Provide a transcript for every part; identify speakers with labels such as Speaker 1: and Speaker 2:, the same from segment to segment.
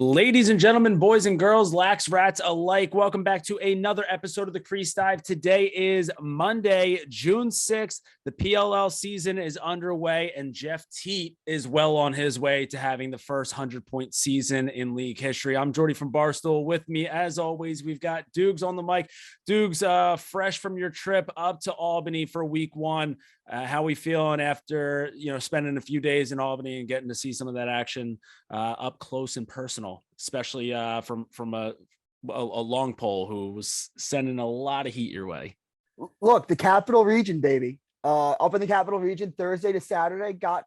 Speaker 1: Ladies and gentlemen, boys and girls, lax rats alike, welcome back to another episode of the Crease Dive. Today is Monday, June 6th. The PLL season is underway, and Jeff Teat is well on his way to having the first 100-point season in league history. I'm Jordie from Barstool. With me, as always, we've got Doogs on the mic. Doogs, fresh from your trip up to Albany for week one. How we feeling after spending a few days in Albany and getting to see some of that action up close and personal, especially from a long pole who was sending a lot of heat your way.
Speaker 2: Look, the Capital Region, baby. Up in the Capital Region, Thursday to Saturday. Got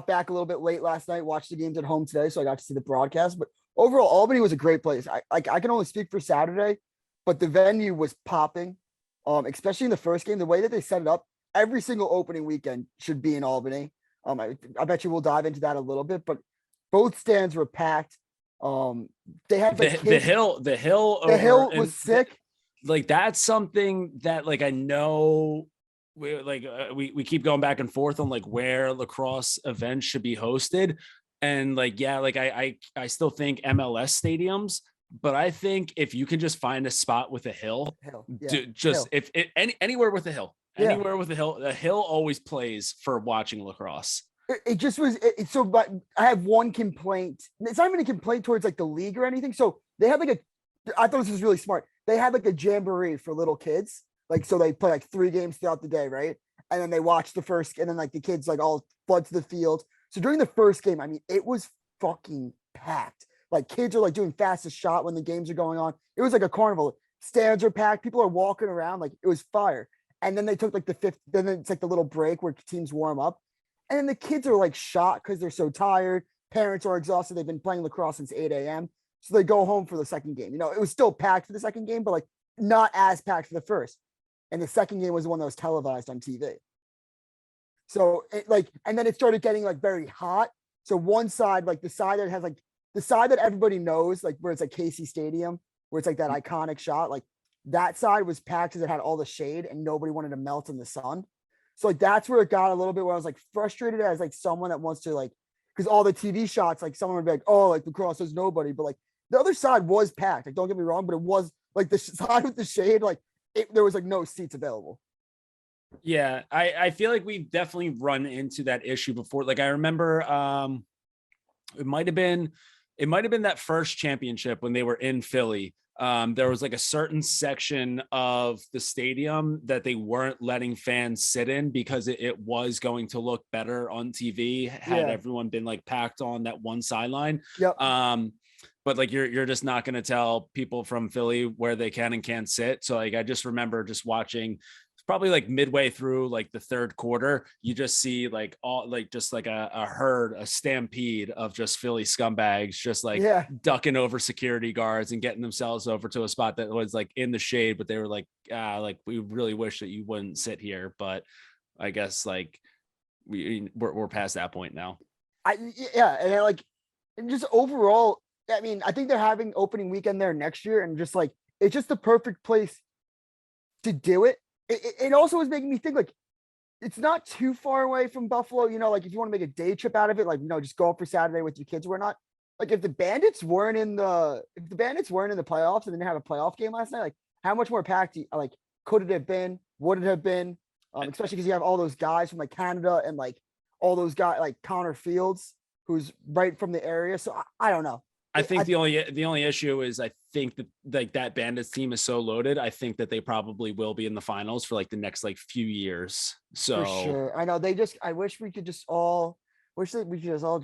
Speaker 2: back a little bit late last night. Watched the games at home today, so I got to see the broadcast. But overall, Albany was a great place. I can only speak for Saturday, but the venue was popping. Especially in the first game, the way that they set it up. Every single opening weekend should be in Albany. I bet you we'll dive into that a little bit, but both stands were packed. They had
Speaker 1: the hill
Speaker 2: was sick.
Speaker 1: Like that's something that I know we keep going back and forth on where lacrosse events should be hosted. And I still think MLS stadiums, but I think if you can just find a spot with a hill. If anywhere with a hill. Anywhere with a hill, the hill always plays for watching lacrosse.
Speaker 2: It just was but I have one complaint. It's not even a complaint towards the league or anything. So they had I thought this was really smart. They had a jamboree for little kids. So they play 3 games throughout the day, right? And then they watch the first, and then the kids all flood to the field. So during the first game, I mean, it was fucking packed. Kids are doing fastest shot when the games are going on. It was like a carnival. Stands are packed. People are walking around. It was fire. And then they took the fifth, then it's the little break where teams warm up. And then the kids are shot because they're so tired. Parents are exhausted. They've been playing lacrosse since 8 a.m. So they go home for the second game. It was still packed for the second game, but not as packed for the first. And the second game was the one that was televised on TV. So and then it started getting very hot. So one side, the side that has the side that everybody knows, where it's Casey Stadium, where it's that iconic shot, that side was packed because it had all the shade and nobody wanted to melt in the sun. So that's where it got a little bit where I was frustrated as someone that wants to because all the TV shots, someone would be oh, lacrosse has nobody, but the other side was packed. Don't get me wrong, but it was the side with the shade, there was no seats available.
Speaker 1: Yeah, I feel we've definitely run into that issue before. I remember it might have been that first championship when they were in Philly. There was a certain section of the stadium that they weren't letting fans sit in because it was going to look better on TV had everyone been packed on that one sideline.
Speaker 2: Yep.
Speaker 1: But you're just not going to tell people from Philly where they can and can't sit. So I just remember just watching probably midway through the third quarter, you just see a herd, a stampede of just Philly scumbags just ducking over security guards and getting themselves over to a spot that was in the shade, but they were we really wish that you wouldn't sit here. But I guess we're past that point now.
Speaker 2: And just overall, I mean, I think they're having opening weekend there next year, and just it's just the perfect place to do it. It also was making me think it's not too far away from Buffalo. If you want to make a day trip out of it, just go up for Saturday with your kids or not. If the Bandits weren't in the playoffs and didn't have a playoff game last night, how much more packed could it have been? Would it have been? Especially because you have all those guys from Canada and all those guys Connor Fields, who's right from the area. So I don't know.
Speaker 1: I think the only issue is I think that that Bandits team is so loaded. I think that they probably will be in the finals for the next few years. So
Speaker 2: for sure, I know I wish we could just all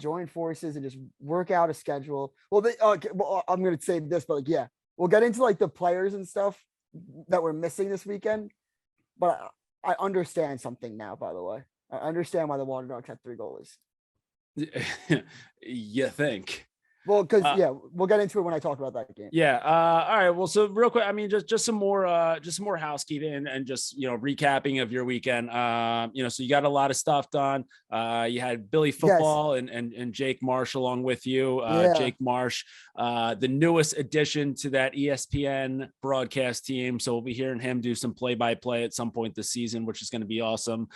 Speaker 2: join forces and just work out a schedule. Well, I'm going to say this, but we'll get into the players and stuff that we're missing this weekend. But I understand something now. By the way, I understand why the WATERDOGS had 3 goalies.
Speaker 1: You think?
Speaker 2: Well, because we'll get into it when I talk about that game.
Speaker 1: Yeah. All right. Well, so real quick, I mean, just some more housekeeping and just recapping of your weekend. So you got a lot of stuff done. You had Billy Football and Jake Marsh along with you. Jake Marsh, the newest addition to that ESPN broadcast team. So we'll be hearing him do some play-by-play at some point this season, which is going to be awesome.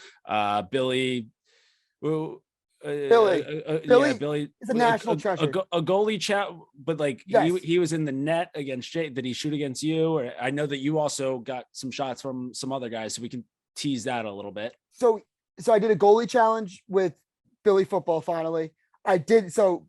Speaker 1: Billy,
Speaker 2: Billy
Speaker 1: Billy
Speaker 2: is a national treasure.
Speaker 1: A goalie chat, but like
Speaker 2: Yes.
Speaker 1: he was in the net against Jake. Did he shoot against you? Or I know that you also got some shots from some other guys, so we can tease that a little bit.
Speaker 2: So I did a goalie challenge with Billy Football finally. I did so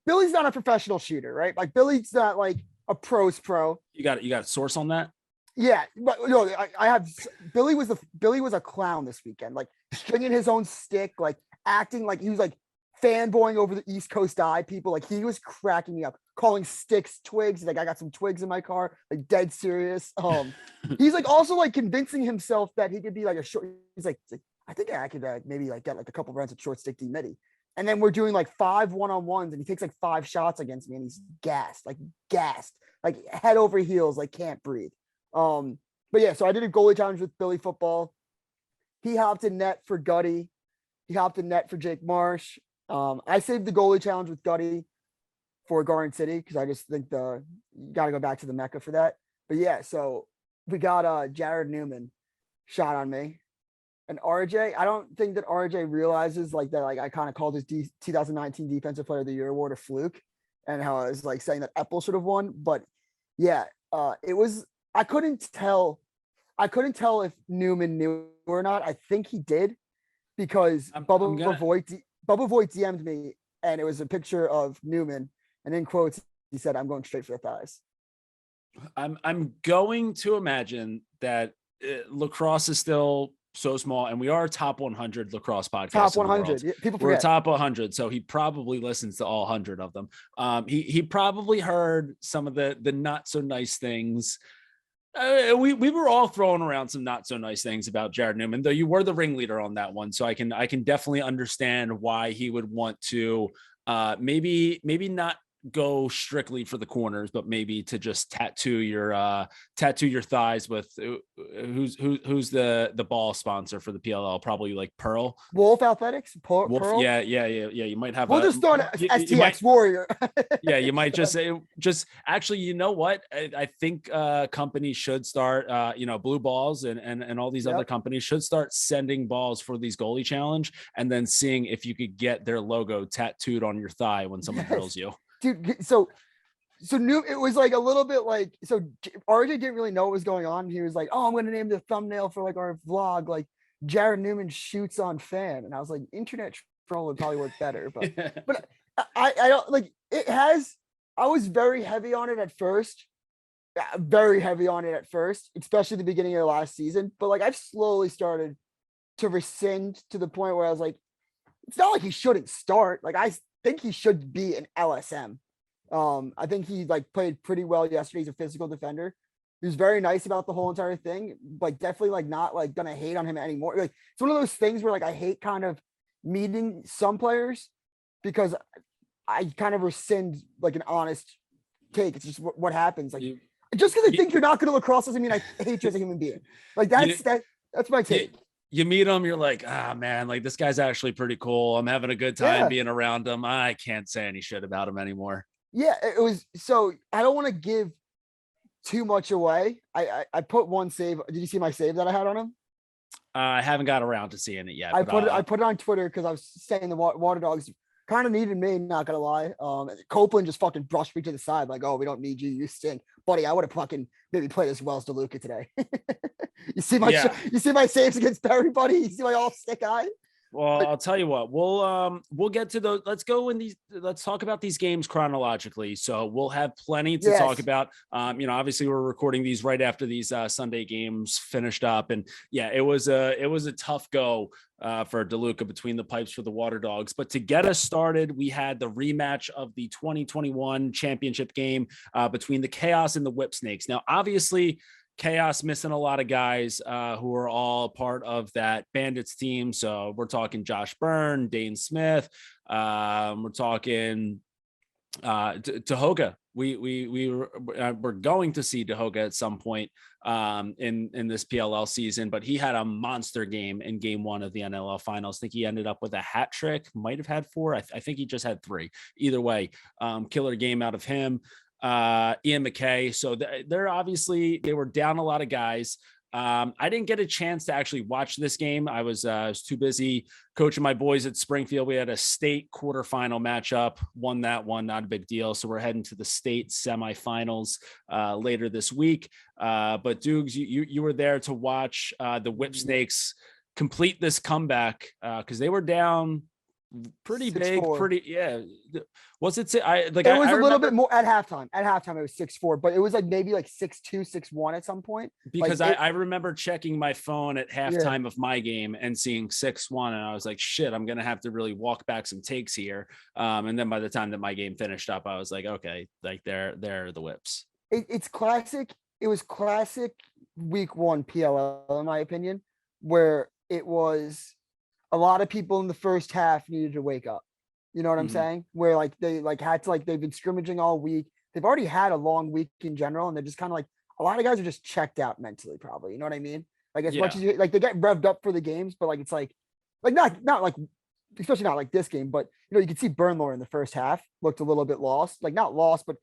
Speaker 2: Billy's not a professional shooter, right? Like Billy's not like a pro's pro.
Speaker 1: You got a source on that?
Speaker 2: Yeah, but no, I have Billy was a clown this weekend, like stringing his own stick, like acting like he was like fanboying over the East Coast Eye people. Like he was cracking me up, calling sticks twigs. Like I got some twigs in my car, like dead serious. He's like also like convincing himself that he could be like a short. He's like I think I could maybe like get like a couple rounds of short stick D midi. And then we're doing like 5 1-on-1s and he takes like 5 shots against me and he's gassed, like head over heels, like can't breathe. But yeah, so I did a goalie challenge with Billy Football. He hopped in net for Gutty. He hopped in net for Jake Marsh. I saved the goalie challenge with Gutty for Garden City because I just think you got to go back to the Mecca for that. But yeah, so we got Jared Newman shot on me. And RJ, I don't think that RJ realizes like that. Like I kind of called his 2019 Defensive Player of the Year award a fluke, and how I was like saying that Epple should have won. But yeah, it was. I couldn't tell if Newman knew or not. I think he did because Bubba Voigt DM'd me, and it was a picture of Newman, and in quotes he said, "I'm going straight for the thighs."
Speaker 1: I'm going to imagine that lacrosse is still so small, and we are a top 100 lacrosse podcast.
Speaker 2: Top 100. Yeah, people forget.
Speaker 1: We're top 100, so he probably listens to all 100 of them. He probably heard some of the not so nice things. We were all throwing around some not so nice things about Jared Newman, though you were the ringleader on that one. So I can definitely understand why he would want to maybe not go strictly for the corners, but maybe to just tattoo your thighs with who's the ball sponsor for the PLL, probably like Pearl
Speaker 2: Wolf Athletics.
Speaker 1: Wolf,
Speaker 2: Pearl?
Speaker 1: yeah. You might have.
Speaker 2: We'll just start STX Warrior.
Speaker 1: Yeah, you might just say actually, you know what? I think companies should start, Blue Balls and all these other companies should start sending balls for these goalie challenge and then seeing if you could get their logo tattooed on your thigh when someone drills you.
Speaker 2: Dude, so it was like a little bit like, so RJ didn't really know what was going on. He was like, "Oh, I'm going to name the thumbnail for like our vlog, like Jared Newman shoots on fan." And I was like, internet troll would probably work better, but I don't like it has. I was very heavy on it at first, especially the beginning of the last season. But like I've slowly started to rescind to the point where I was like, it's not like he shouldn't start. Like I think he should be an LSM. I think he like played pretty well yesterday. He's a physical defender. He was very nice about the whole entire thing. Like definitely like not like gonna hate on him anymore. Like it's one of those things where like I hate kind of meeting some players because I kind of rescind like an honest take. It's just what happens. Like just because I think you're not good at lacrosse doesn't mean I hate you as a human being. Like that's my take.
Speaker 1: You meet him, you're like, man, like this guy's actually pretty cool. I'm having a good time being around him. I can't say any shit about him anymore.
Speaker 2: Yeah, it was. So I don't want to give too much away. I put one save. Did you see my save that I had on him?
Speaker 1: I haven't got around to seeing it yet.
Speaker 2: I put it on Twitter because I was saying the WATERDOGS kind of needed me, not gonna lie. Copeland just fucking brushed me to the side, like, "Oh, we don't need you. You stink, buddy." I would have fucking maybe played as well as DeLuca today. You see my saves against Barry, buddy. You see my all stick eye.
Speaker 1: Well, I'll tell you what, we'll get to those. Let's talk about these games chronologically. So we'll have plenty to talk about. Obviously we're recording these right after these Sunday games finished up. And yeah, it was a tough go for DeLuca between the pipes for the WATERDOGS. But to get us started, we had the rematch of the 2021 championship game between the Chaos and the WHIPSNAKES. Now, obviously, Chaos missing a lot of guys who are all part of that Bandits team. So we're talking Josh Byrne, Dane Smith. We're talking Tahoga. We're going to see Tahoga at some point in this PLL season, but he had a monster game in game 1 of the NLL finals. I think he ended up with a hat trick, might have had 4. I think he just had 3. Either way, killer game out of him. Ian McKay. So they were down a lot of guys. I didn't get a chance to actually watch this game. I was too busy coaching my boys at Springfield. We had a state quarterfinal matchup, won that one, not a big deal. So we're heading to the state semifinals later this week. But Doogs, you were there to watch the Whipsnakes complete this comeback because they were down pretty
Speaker 2: 6-4.
Speaker 1: big, pretty, yeah. Was it?
Speaker 2: It was a little bit more at halftime. At halftime, it was 6-4, but it was like maybe like 6-2, 6-1 at some point.
Speaker 1: Because
Speaker 2: like
Speaker 1: I remember checking my phone at halftime of my game and seeing 6-1, and I was like, shit, I'm gonna have to really walk back some takes here. And then by the time that my game finished up, I was like, okay, like they're the Whips.
Speaker 2: It's classic. It was classic week 1 PLL in my opinion, where it was a lot of people in the first half needed to wake up. You know what I'm saying? Where like they like had to, like, they've been scrimmaging all week. They've already had a long week in general, and they're just kind of like, a lot of guys are just checked out mentally, probably. You know what I mean? Like as much as you, like, they get revved up for the games, but like it's like not like, especially not like this game, but you know, you can see Burnlor in the first half looked a little bit lost, like not lost, but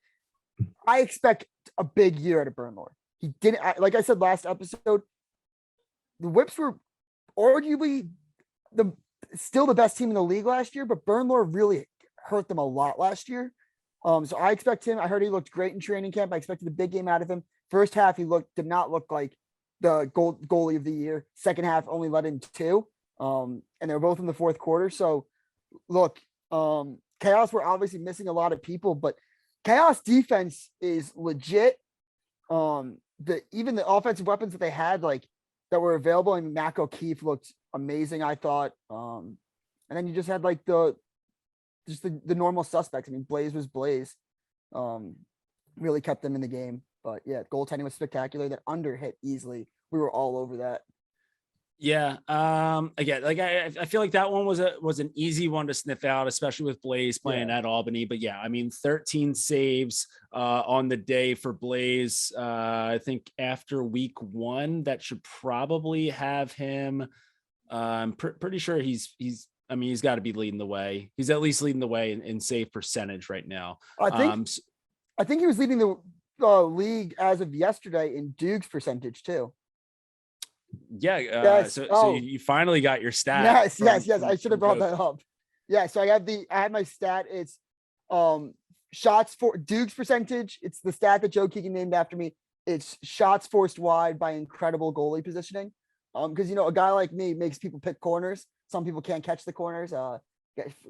Speaker 2: I expect a big year out of Burnlor. He didn't, like I said last episode, the Whips were arguably still the best team in the league last year, but Burnlor really hurt them a lot last year. So I expect him. I heard he looked great in training camp. I expected a big game out of him. First half, he did not look like the goalie of the year. Second half only let in 2. And they were both in the fourth quarter. So look, Chaos were obviously missing a lot of people, but Chaos defense is legit. Even the offensive weapons that they had, like, that were available, and Mac O'Keefe looked amazing, I thought. And then you just had like the normal suspects. I mean, Blaze was Blaze. Really kept them in the game. But yeah, goaltending was spectacular. That under hit easily. We were all over that.
Speaker 1: Yeah. Again, like I feel like that one was an easy one to sniff out, especially with Blaze playing at Albany. But yeah, I mean, 13 saves on the day for Blaze. I think after week 1, that should probably have him. I'm pretty sure he's got to be leading the way. He's at least leading the way in save percentage right now.
Speaker 2: I think he was leading the league as of yesterday in Doogs percentage too.
Speaker 1: Yeah.
Speaker 2: Yes.
Speaker 1: So you finally got your stat.
Speaker 2: Yes. I should have brought that up. Yeah. So I had my stat. It's shots for Doogs percentage. It's the stat that Joe Keegan named after me. It's shots forced wide by incredible goalie positioning. Because, you know, a guy like me makes people pick corners. Some people can't catch the corners.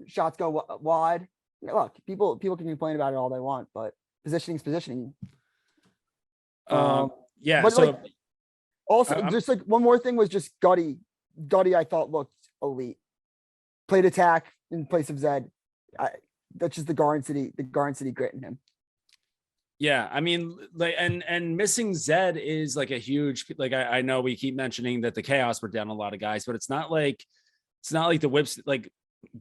Speaker 2: Shots go wide. Look, people can complain about it all they want, but positioning is positioning.
Speaker 1: Yeah.
Speaker 2: But
Speaker 1: so
Speaker 2: like, also, just like one more thing was just Gutty. Gutty, I thought looked elite. Played attack in place of Zed. That's just the Garden City grit in him.
Speaker 1: Yeah, I mean, like, and missing Zed is like a huge, like, I know we keep mentioning that the Chaos were down a lot of guys, but it's not like the Whips, like,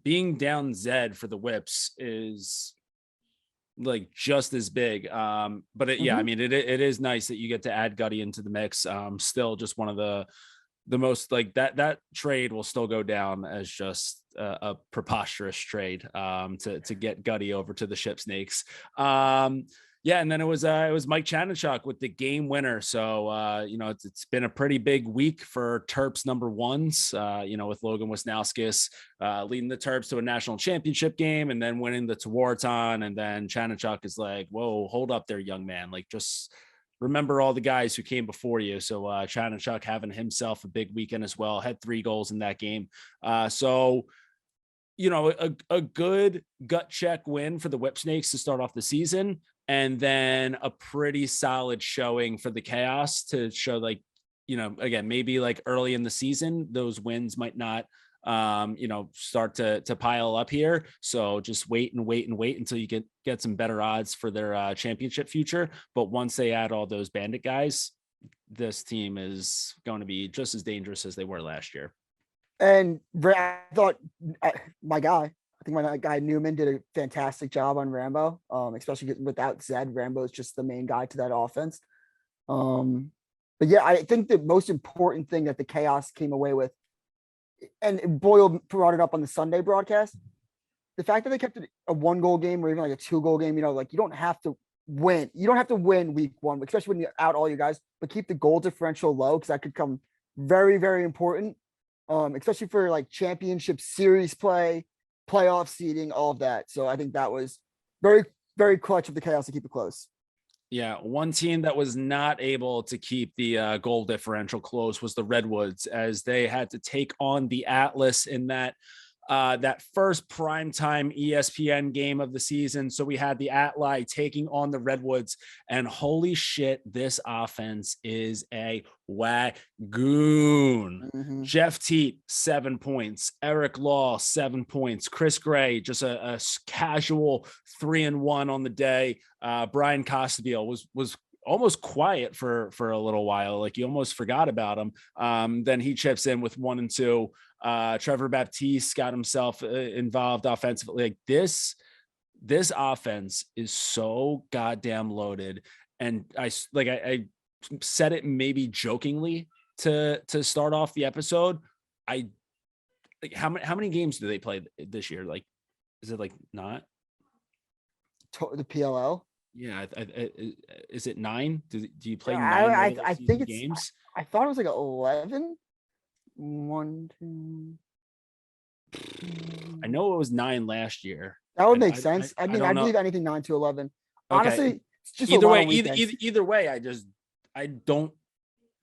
Speaker 1: being down Zed for the Whips is like just as big. But yeah, I mean, it is nice that you get to add Gutty into the mix. Still just one of the most, like, that trade will still go down as just a preposterous trade to get Gutty over to the Whipsnakes. Yeah, and then it was Mike Chanachuk with the game winner. So you know, it's been a pretty big week for Terps number ones. You know, with Logan Wisnauskas leading the Terps to a national championship game and then winning the Tewaaraton. And then Chanachuk is like, "Whoa, hold up there, young man! Like, just remember all the guys who came before you." So Chanachuk having himself a big weekend as well. Had 3 goals in that game. So, you know, a good gut check win for the Whipsnakes to start off the season. And then a pretty solid showing for the Chaos to show, like, you know, again, maybe like early in the season, those wins might not, you know, start to pile up here. So just wait until you get some better odds for their championship future. But once they add all those Bandit guys, this team is going to be just as dangerous as they were last year.
Speaker 2: And I thought my guy Newman did a fantastic job on Rambo, especially without Zed. Rambo is just the main guy to that offense. But yeah, I think the most important thing that the Chaos came away with, and Boyle brought it up on the Sunday broadcast, the fact that they kept it a 1-goal game or even like a 2-goal game. You know, like, you don't have to win. You don't have to win week one, especially when you're out all you guys, but keep the goal differential low because that could come very, very important. Especially for like championship series play, playoff seeding, all of that. So I think that was very, very clutch of the Chaos to keep it close.
Speaker 1: Yeah, one team that was not able to keep the goal differential close was the Redwoods, as they had to take on the Atlas in that first primetime ESPN game of the season. So we had the Atli taking on the Redwoods, and holy shit, this offense is a wagoon.
Speaker 2: Mm-hmm.
Speaker 1: Jeff Teat, 7 points. Eric Law, 7 points. Chris Gray, just a casual 3-1 on the day. Brian Costabile was almost quiet for a little while. Like you almost forgot about him. Then he chips in with 1 and 2. Trevor Baptiste got himself involved offensively. Like this offense is so goddamn loaded. And I said it maybe jokingly to start off the episode. How many games do they play this year? Like, is it like not
Speaker 2: The PLL?
Speaker 1: Yeah, is it 9? Do you play 9?
Speaker 2: I think it's
Speaker 1: games.
Speaker 2: I thought it was like 11. 1, 2.
Speaker 1: I know it was 9 last year.
Speaker 2: That would make sense. I believe anything 9 to 11. Okay. Honestly, it's just
Speaker 1: either way. Either way, I don't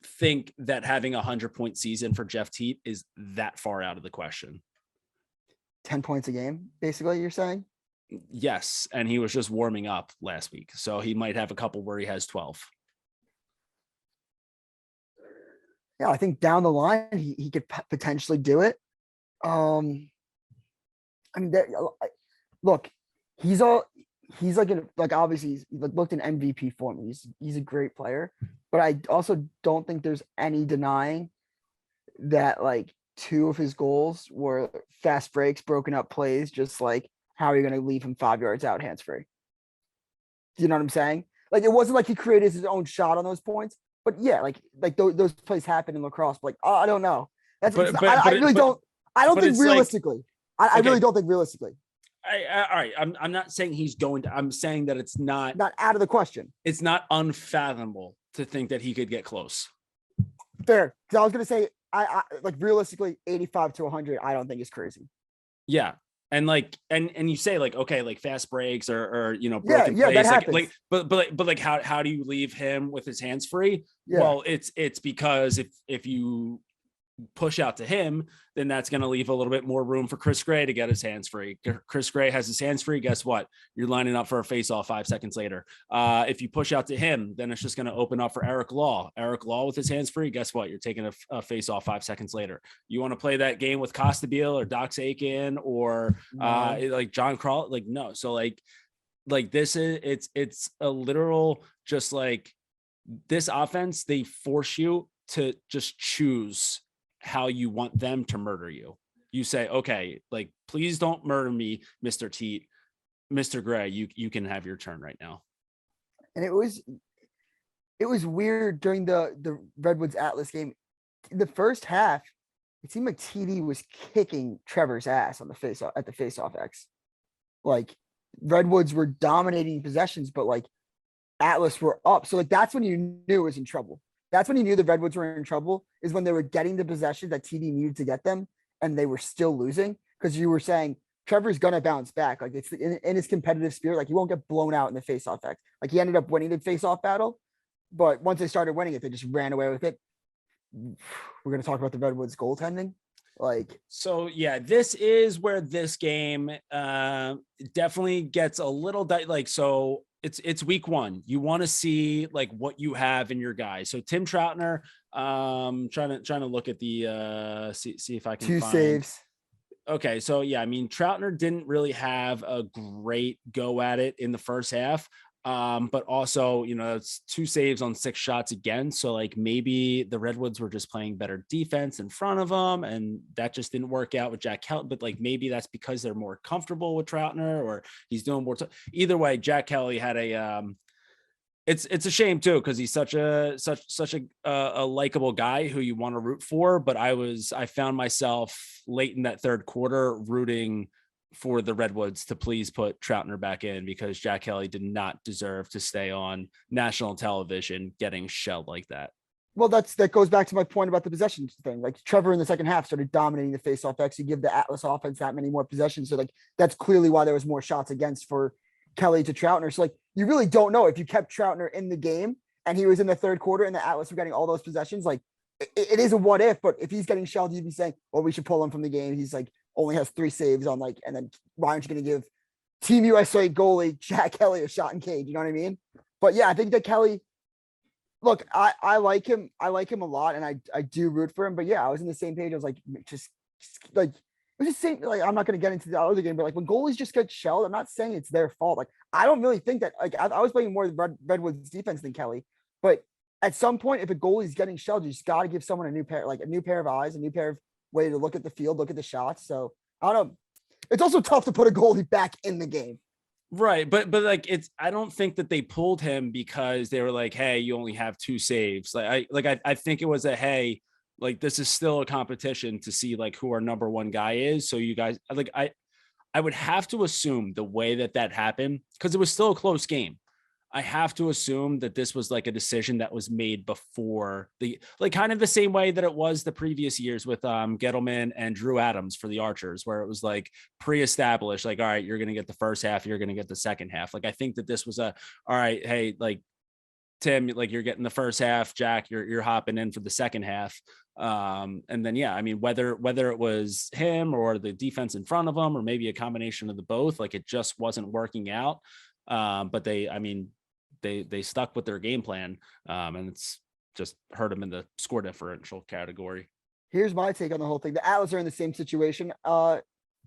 Speaker 1: think that having a 100-point season for Jeff Teat is that far out of the question.
Speaker 2: 10 points a game, basically. You're saying?
Speaker 1: Yes, and he was just warming up last week, so he might have a couple where he has 12.
Speaker 2: Yeah, I think down the line he could potentially do it. I mean, look, he's like obviously he's looked in MVP form. He's a great player, but I also don't think there's any denying that like 2 of his goals were fast breaks, broken up plays, just like. How are you going to leave him 5 yards out hands free? Do you know what I'm saying? Like, it wasn't like he created his own shot on those points, but yeah, like those plays happen in lacrosse. Like, oh, I don't know. I don't think realistically. I really don't think realistically.
Speaker 1: All right. I'm not saying he's going to. I'm saying that it's not
Speaker 2: out of the question.
Speaker 1: It's not unfathomable to think that he could get close.
Speaker 2: Fair, because I was going to say, I like realistically 85 to 100. I don't think is crazy.
Speaker 1: Yeah. And like, and you say like, okay, like fast breaks or broken
Speaker 2: plays. That happens.
Speaker 1: But how do you leave him with his hands free? Yeah. Well, it's because if you push out to him, then that's going to leave a little bit more room for Chris Gray to get his hands free. Chris Gray has his hands free. Guess what? You're lining up for a face off 5 seconds later. If you push out to him, then it's just going to open up for Eric Law. Eric Law with his hands free. Guess what? You're taking a face off 5 seconds later. You want to play that game with Costabile or Dox Aiken or like John Crawl? Like, no. So like this is, it's a literal, just like this offense, they force you to just choose how you want them to murder you. You say, okay, like, please don't murder me, Mr. Teat. Mr. Gray, you can have your turn right now.
Speaker 2: And it was weird during the Redwoods Atlas game. In the first half, it seemed like TD was kicking Trevor's ass on the face-off X. Like, Redwoods were dominating possessions, but like Atlas were up. So like that's when you knew it was in trouble. That's when you knew the Redwoods were in trouble, is when they were getting the possession that TD needed to get them, and they were still losing, because you were saying Trevor's gonna bounce back. Like, it's in his competitive spirit. Like, he won't get blown out in the face-off X. Like, he ended up winning the face-off battle, but once they started winning it, they just ran away with it. We're gonna talk about the Redwoods goaltending. Like,
Speaker 1: so yeah, this is where this game definitely gets a little so it's week 1. You want to see like what you have in your guys. So Tim Troutner, trying to look at the see if I can
Speaker 2: 2 saves.
Speaker 1: Okay, so yeah, I mean, Troutner didn't really have a great go at it in the first half. But also, it's 2 saves on 6 shots again. So like maybe the Redwoods were just playing better defense in front of them, and that just didn't work out with Jack Kelly. But like maybe that's because they're more comfortable with Troutner, or he's doing more. Either way, Jack Kelly had it's a shame too, because he's such a likable guy who you want to root for. But I found myself late in that third quarter rooting for the Redwoods to please put Troutner back in, because Jack Kelly did not deserve to stay on national television getting shelled like that.
Speaker 2: Well, that goes back to my point about the possessions thing. Like Trevor in the second half started dominating the faceoff X. You give the Atlas offense that many more possessions. So like that's clearly why there was more shots against for Kelly to Troutner. So like you really don't know if you kept Troutner in the game and he was in the third quarter and the Atlas were getting all those possessions. Like it is a what if, but if he's getting shelled, you'd be saying, well, we should pull him from the game. He's like only has 3 saves on like, and then why aren't you going to give Team USA goalie Jack Kelly a shot in cage? You know what I mean? But yeah, I think that Kelly, look, I like him. I like him a lot, and I do root for him. But yeah, I was in the same page. I was like, just like it was the same. Like I'm not going to get into the other game, but like when goalies just get shelled, I'm not saying it's their fault. Like I don't really think that. Like I was playing more Redwoods defense than Kelly, but at some point, if a goalie's getting shelled, you just got to give someone a new pair of eyes, a new pair of way to look at the field, look at the shots. So I don't know. It's also tough to put a goalie back in the game.
Speaker 1: Right. But like I don't think that they pulled him because they were like, hey, you only have 2 saves. I think it was a, hey, like this is still a competition to see like who our number 1 guy is. So you guys, like I would have to assume the way that happened, because it was still a close game. I have to assume that this was like a decision that was made before like kind of the same way that it was the previous years with Gettleman and Drew Adams for the Archers, where it was like pre-established, like, all right, you're going to get the first half, you're going to get the second half. Like, I think that this was all right, hey, like Tim, like you're getting the first half, Jack, you're hopping in for the second half. And then, yeah, I mean, whether it was him or the defense in front of him, or maybe a combination of the both, like it just wasn't working out. But they stuck with their game plan, and it's just hurt them in the score differential category.
Speaker 2: Here's my take on the whole thing. The Atlas are in the same situation,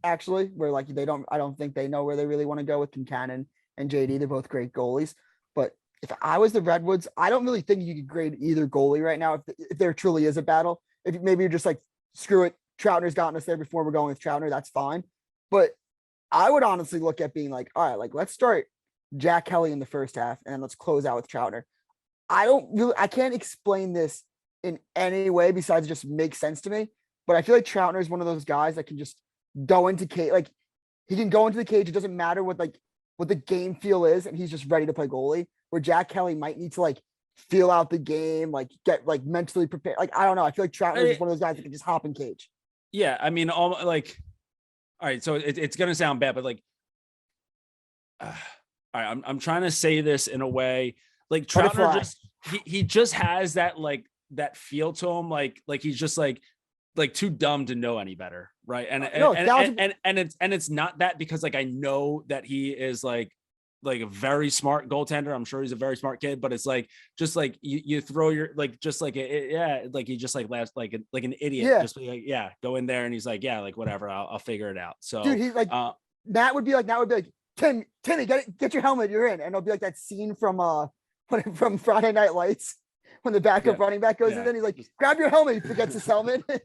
Speaker 2: actually, where like I don't think they know where they really want to go with Kincannon and JD. They're both great goalies. But if I was the Redwoods, I don't really think you could grade either goalie right now. If there truly is a battle, if maybe you're just like, screw it, Troutner's gotten us there before, we're going with Troutner, that's fine. But I would honestly look at being like, all right, like let's start Jack Kelly in the first half, and let's close out with Troutner. I can't explain this in any way besides just make sense to me. But I feel like Troutner is one of those guys that can just go into cage. Like he can go into the cage. It doesn't matter what the game feel is, and he's just ready to play goalie. Where Jack Kelly might need to like feel out the game, like get like mentally prepared. Like, I don't know. I feel like Troutner is one of those guys that can just hop in cage.
Speaker 1: Yeah. I mean, all right. So it's going to sound bad, but like, all right, I'm trying to say this in a way, like Troutner he just has that like that feel to him, like he's just like too dumb to know any better, right? And it's not that, because like I know that he is like a very smart goaltender. I'm sure he's a very smart kid, but it's like just like you throw your like just like like he just like laughs like an idiot.
Speaker 2: Yeah.
Speaker 1: Just like, yeah, go in there and he's like, yeah, like whatever, I'll figure it out. So
Speaker 2: dude, he's like that would be like Timmy, get your helmet, you're in. And it'll be like that scene from from Friday Night Lights when the backup running back goes in, and he's like, grab your helmet, he forgets his helmet. That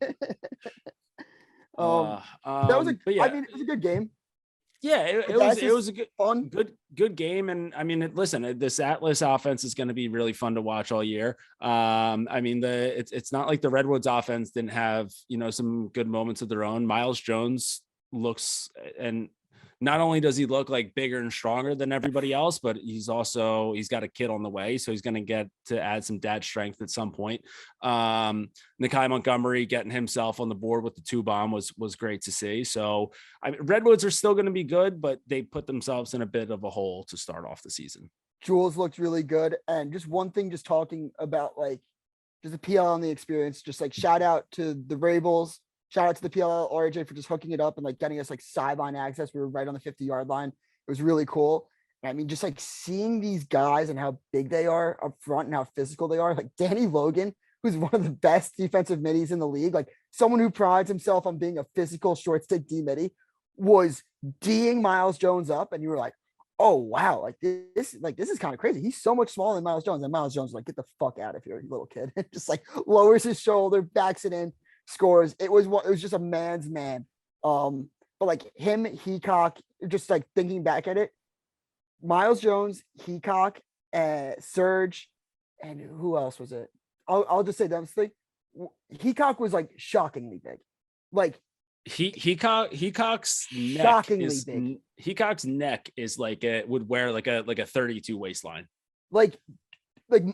Speaker 2: was I mean, it was a good game.
Speaker 1: Yeah, it was a good game. And I mean, listen, this Atlas offense is going to be really fun to watch all year. I mean, it's not like the Redwoods offense didn't have, some good moments of their own. Miles Jones looks, and not only does he look like bigger and stronger than everybody else, but he's got a kid on the way. So he's going to get to add some dad strength at some point. Nakai Montgomery getting himself on the board with the 2 bomb was great to see. So Redwoods are still going to be good, but they put themselves in a bit of a hole to start off the season.
Speaker 2: Jules looked really good. And just one thing, just talking about like just the PL and the experience, just like shout out to the Rabels. Shout out to the PLL RJ for just hooking it up and like getting us like sideline access. We were right on the 50-yard line. It was really cool. And I mean, just like seeing these guys and how big they are up front and how physical they are. Like Danny Logan, who's one of the best defensive middies in the league, like someone who prides himself on being a physical short stick D midi, was D'ing Miles Jones up, and you were like, oh wow, like this is kind of crazy. He's so much smaller than Miles Jones, and Miles Jones was like, get the fuck out of here, you little kid. Just like lowers his shoulder, backs it in, scores. It was just a man's man. But like him, Heacock, just like thinking back at it, Miles Jones, Heacock, Serge, and who else was it? I'll just say them three. Heacock was like shockingly big. Like
Speaker 1: Heacock's
Speaker 2: Shockingly big.
Speaker 1: Heacock's neck is like would wear like a 32 waistline.
Speaker 2: Like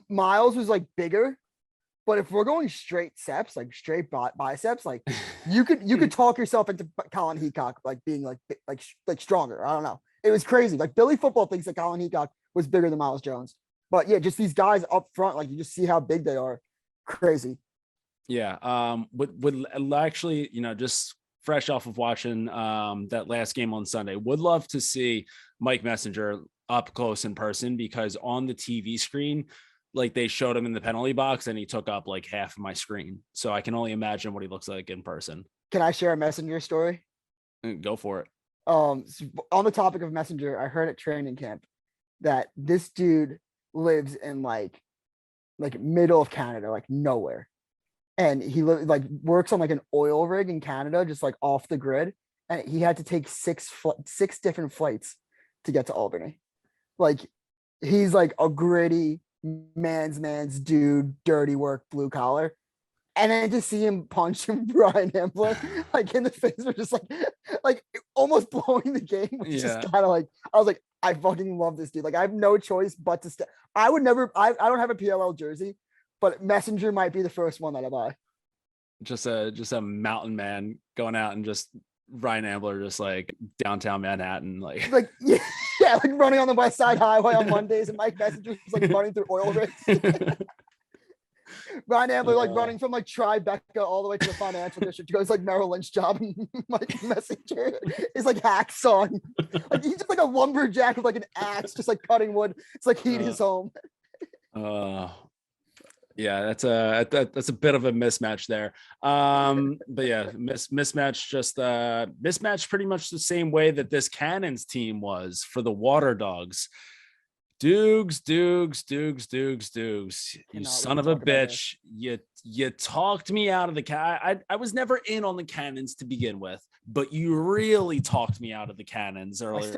Speaker 2: Miles was like bigger, but if we're going straight seps, like straight biceps, like you could talk yourself into Colin Heacock like being like stronger. I don't know. It was crazy. Like Billy Football thinks that Colin Heacock was bigger than Miles Jones, but yeah, just these guys up front, like you just see how big they are. Crazy.
Speaker 1: Yeah. Would actually, just fresh off of watching that last game on Sunday, would love to see Mike Messenger up close in person, because on the TV screen, like they showed him in the penalty box and he took up like half of my screen. So I can only imagine what he looks like in person.
Speaker 2: Can I share a Messenger story?
Speaker 1: Go for it.
Speaker 2: So on the topic of Messenger, I heard at training camp that this dude lives in like middle of Canada, like nowhere. And he works on like an oil rig in Canada, just like off the grid. And he had to take six different flights to get to Albany. Like he's like a gritty man's dude, dirty work, blue collar. And then to see him punch him, Brian Ambler, like in the face, was just like almost blowing the game, which is just kind of like, I was like, I fucking love this dude. Like I have no choice but to stay. I would never, I don't have a PLL jersey, but Messenger might be the first one that I buy.
Speaker 1: Just a mountain man going out and just Ryan Ambler, just like downtown Manhattan, like
Speaker 2: yeah, like running on the West Side Highway on Mondays, and Mike Messenger is like running through oil rigs. Ryan Ambler like running from like Tribeca all the way to the financial district to go to like Merrill Lynch job, and Mike Messenger is like hacksaw. Like he's just like a lumberjack with like an axe, just like cutting wood. It's like heat his home.
Speaker 1: Yeah, that's a bit of a mismatch there. But yeah, mismatch, just mismatch pretty much the same way that this Cannons team was for the WATERDOGS. Doogs. You son of a bitch. You talked me out of the I was never in on the Cannons to begin with, but you really talked me out of the Cannons earlier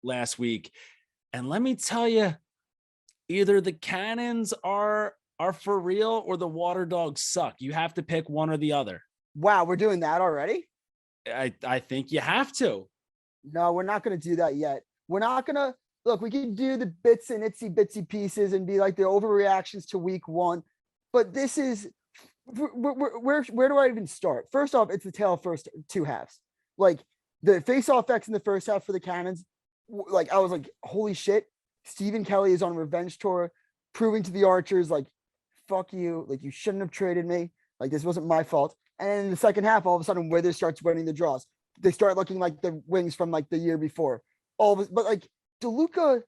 Speaker 1: last week. And let me tell you, either the Cannons are for real or the WATERDOGS suck. You have to pick one or the other.
Speaker 2: Wow, we're doing that already?
Speaker 1: I think you have to.
Speaker 2: No, we're not going to do that yet. We're not going to look. We can do the bits and itsy bitsy pieces and be like the overreactions to week one, but this is where do I even start? First off, it's the tale of first two halves. Like the face-off X in the first half for the Cannons. Like I was like, holy shit! Stephen Kelly is on a revenge tour, proving to the Archers like, fuck you, like you shouldn't have traded me, like this wasn't my fault. And then in the second half, all of a sudden Withers starts winning the draws. They start looking like the Wings from like the year before. But like DeLuca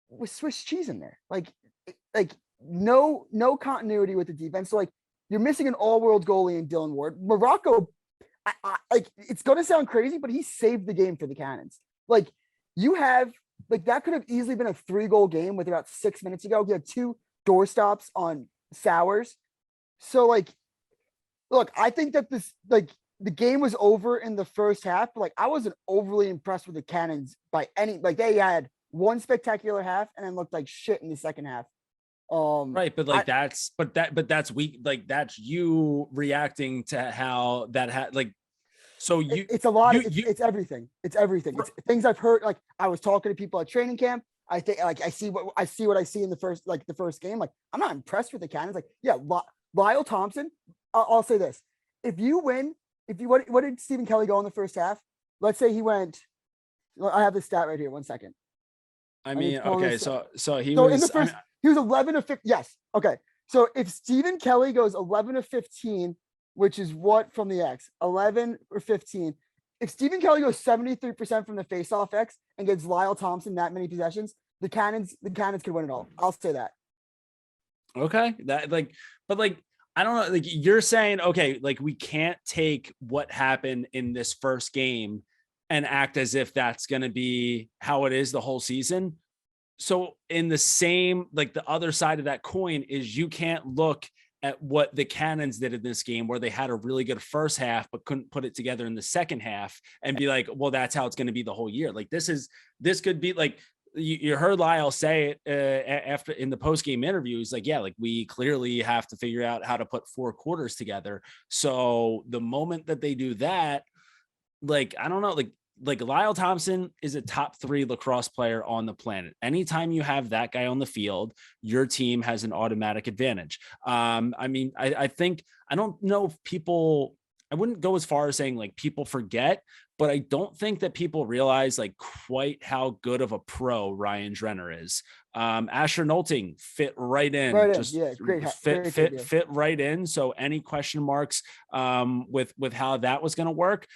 Speaker 2: was Swiss cheese in there. Like no continuity with the defense. So like you're missing an all-world goalie in Dylan Ward. Morocco, like it's gonna sound crazy, but he saved the game for the Cannons. Like you have like that could have easily been a 3-goal game with about 6 minutes ago. You had 2 doorstops on Sowers. So like, look, I think that this, like the game was over in the first half, but like I wasn't overly impressed with the Cannons by any, like they had one spectacular half and then looked like shit in the second half.
Speaker 1: Right. But like that's weak. Like that's you reacting to how that had like, so it's a lot.
Speaker 2: It's everything. It's everything. It's things I've heard. Like I was talking to people at training camp. I think like I see what I see in the first game. Like I'm not impressed with the Cannons. Like yeah, Lyle Thompson. I'll say this: what did Stephen Kelly go in the first half? Let's say he went. I have the stat right here. 1 second.
Speaker 1: I mean, okay, so he was
Speaker 2: in the first. He was 11 of 15. Yes. Okay. So if Stephen Kelly goes 11 of 15, which is what from the X, 11 or 15. If Stephen Kelly goes 73% from the faceoff X and gives Lyle Thompson that many possessions, the Cannons could win it all. I'll say that.
Speaker 1: Okay. That like, but like, I don't know. Like you're saying, okay, like we can't take what happened in this first game and act as if that's going to be how it is the whole season. So in the same, like the other side of that coin is you can't look at what the Cannons did in this game where they had a really good first half, but couldn't put it together in the second half and be like, well, that's how it's going to be the whole year. Like this could be like you heard Lyle say it after in the post-game interview. He's like, yeah, like we clearly have to figure out how to put 4 quarters together. So the moment that they do that, like, I don't know, like Lyle Thompson is a top 3 lacrosse player on the planet. Anytime you have that guy on the field, your team has an automatic advantage. I mean, I think, I don't know if people, I wouldn't go as far as saying like people forget, but I don't think that people realize like quite how good of a pro Ryan Drenner is. Asher Nolting fit right in,
Speaker 2: Right in.
Speaker 1: just
Speaker 2: Yeah, great
Speaker 1: fit right in. So any question marks with how that was going to work,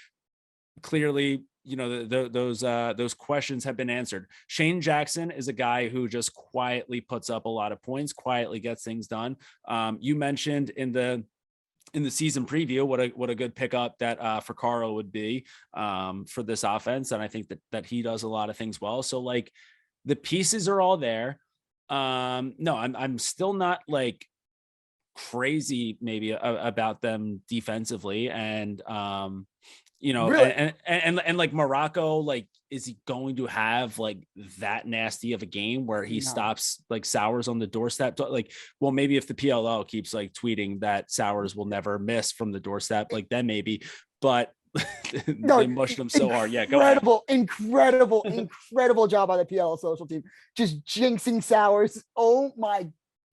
Speaker 1: clearly, you know, those questions have been answered. Shane Jackson is a guy who just quietly puts up a lot of points, quietly gets things done. You mentioned in the season preview what a good pickup that Fracaro would be for this offense, and I think that he does a lot of things well. So like the pieces are all there. No, I'm still not like crazy maybe about them defensively, and you know,
Speaker 2: Really?
Speaker 1: and like Morocco, like, is he going to have like that nasty of a game where he
Speaker 2: No.
Speaker 1: stops like Sowers on the doorstep? Like, well, maybe if the PLL keeps like tweeting that Sowers will never miss from the doorstep, like then maybe, but
Speaker 2: No,
Speaker 1: they mushed him so hard. Yeah, go ahead.
Speaker 2: Incredible job by the PL social team. Just jinxing Sowers. Oh my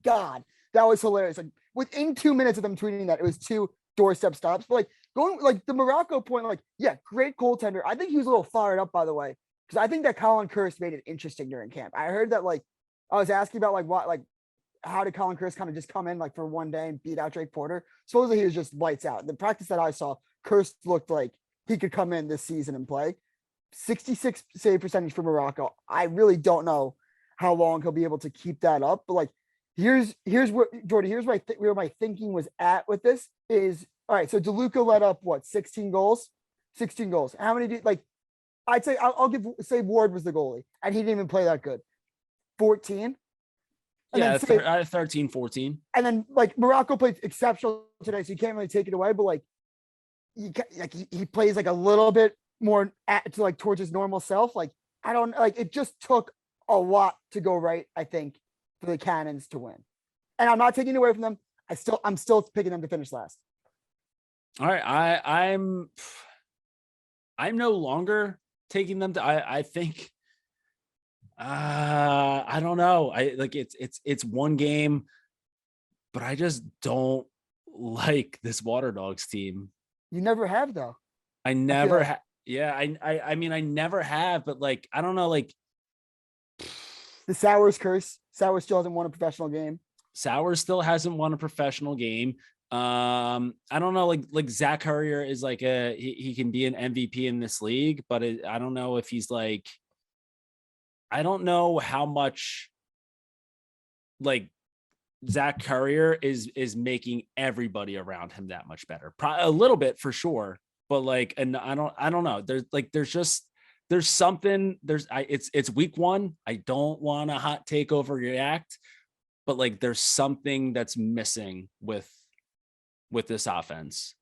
Speaker 2: God. That was hilarious. Like within 2 minutes of them tweeting that, it was 2 doorstep stops. But like going like the Morocco point, like, yeah, great goaltender. I think he was a little fired up, by the way, because I think that Colin Curse made it interesting during camp. I heard that, like, I was asking about like what, like, how did Colin Curse kind of just come in like for one day and beat out Drake Porter? Supposedly he was just lights out. The practice that I saw, Curse looked like he could come in this season and play. 66 save percentage for Morocco. I really don't know how long he'll be able to keep that up. But like, here's what, Jordie, here's where my thinking was at with this is, all right, so DeLuca let up what, 16 goals? 16 goals. How many did, like, I'd say I'll say Ward was the goalie and he didn't even play that good. 14. And
Speaker 1: Yeah,
Speaker 2: then
Speaker 1: 13, 14.
Speaker 2: And then like Morocco played exceptional today, so you can't really take it away. But like, he plays like a little bit more to like towards his normal self. Like, I don't like, it just took a lot to go right, I think, for the Cannons to win. And I'm not taking it away from them. I'm still picking them to finish last.
Speaker 1: All right, I'm no longer taking them to. I think. I don't know. I like it's one game, but I just don't like this WaterDogs team.
Speaker 2: You never have though.
Speaker 1: I never have. Yeah, I mean, I never have, but like, I don't know, like
Speaker 2: the Sowers curse. Sowers still hasn't won a professional game.
Speaker 1: Sowers still hasn't won a professional game. I don't know, like Zach Currier is like he can be an MVP in this league, but I don't know if he's like, I don't know how much like Zach Currier is making everybody around him that much better. Probably a little bit for sure, but like, and I don't know. There's something. It's week 1. I don't want a hot take overreact, but like there's something that's missing with this offense.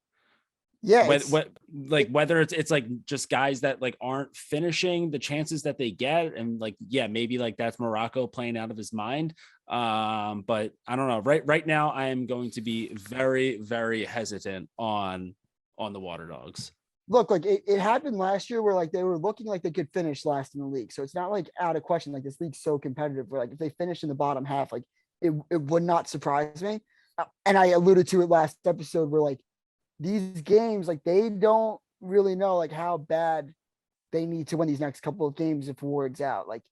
Speaker 2: Yeah,
Speaker 1: whether it's like just guys that like aren't finishing the chances that they get, and like, yeah, maybe like that's Morocco playing out of his mind. But I don't know. Right now, I am going to be very, very hesitant on the WaterDogs.
Speaker 2: Look, like it happened last year where like they were looking like they could finish last in the league. So it's not like out of question. Like this league's so competitive where like if they finish in the bottom half, like it would not surprise me. And I alluded to it last episode where like these games, like they don't really know like how bad they need to win these next couple of games if Ward's out. Like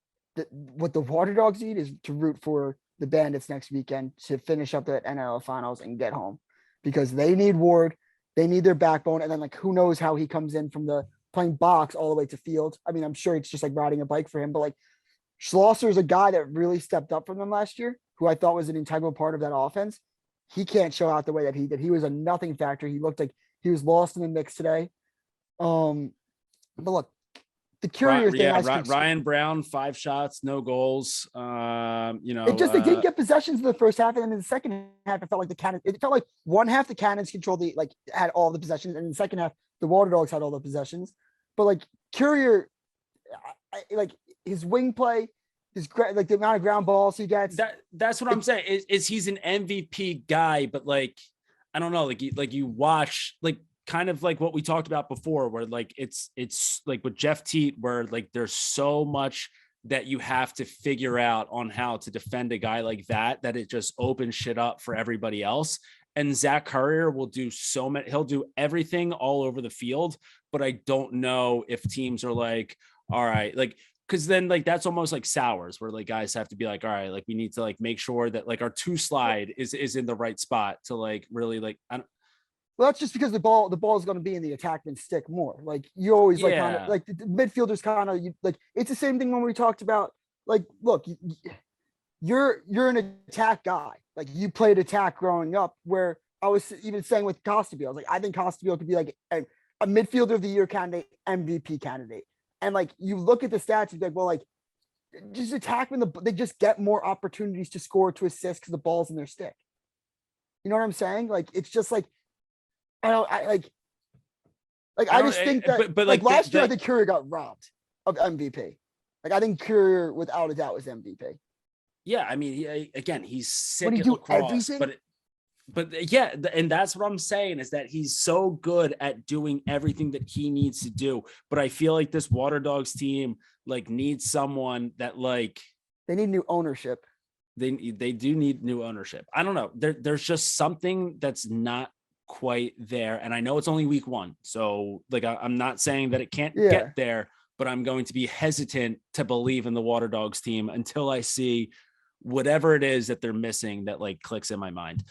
Speaker 2: what the WaterDogs need is to root for the Bandits next weekend to finish up the NL finals and get home because they need Ward. They need their backbone. And then like, who knows how he comes in from the playing box all the way to field. I mean, I'm sure it's just like riding a bike for him, but like Schlosser is a guy that really stepped up from them last year, who I thought was an integral part of that offense. He can't show out the way that he did. He was a nothing factor. He looked like he was lost in the mix today. But look, the curious thing,
Speaker 1: Ryan Brown, 5 shots, no goals. You know,
Speaker 2: it just they didn't get possessions in the first half, and then in the second half, it felt like the Cannons. It felt like one half the Cannons controlled had all the possessions, and in the second half, the WaterDogs had all the possessions. But like Courier, like his wing play his like the amount of ground balls he gets.
Speaker 1: That's what I'm saying. Is he's an MVP guy, but like I don't know, like you watch like kind of like what we talked about before, where like it's like with Jeff Teat, where like there's so much that you have to figure out on how to defend a guy like that it just opens shit up for everybody else. And Zach Currier will do so many, he'll do everything all over the field, but I don't know if teams are like, all right, like, cause then like, that's almost like Sours where like guys have to be like, all right, like we need to like make sure that like our 2 slide is in the right spot to like really like,
Speaker 2: Well, that's just because the ball is going to be in the attackman stick more. Like you always like kind of like the midfielders kind of like it's the same thing when we talked about like look, you're an attack guy. Like you played attack growing up. Where I was even saying with Costabile, I was like I think Costabile could be like a midfielder of the year candidate, MVP candidate. And like you look at the stats, you're like, well, like just attackmen, they just get more opportunities to score, to assist because the ball's in their stick. You know what I'm saying? Like it's just like. I just think that, but like last year, I think Courier got robbed of MVP. Like I think Courier, without a doubt, was MVP.
Speaker 1: Yeah, I mean, he's sick
Speaker 2: at lacrosse,
Speaker 1: but yeah, and that's what I'm saying is that he's so good at doing everything that he needs to do. But I feel like this WaterDogs team like needs someone that like
Speaker 2: they need new ownership.
Speaker 1: They do need new ownership. I don't know. There's just something that's not quite there, and I know it's only week 1, so like I'm not saying that it can't get there, but I'm going to be hesitant to believe in the WaterDogs team until I see whatever it is that they're missing that like clicks in my mind.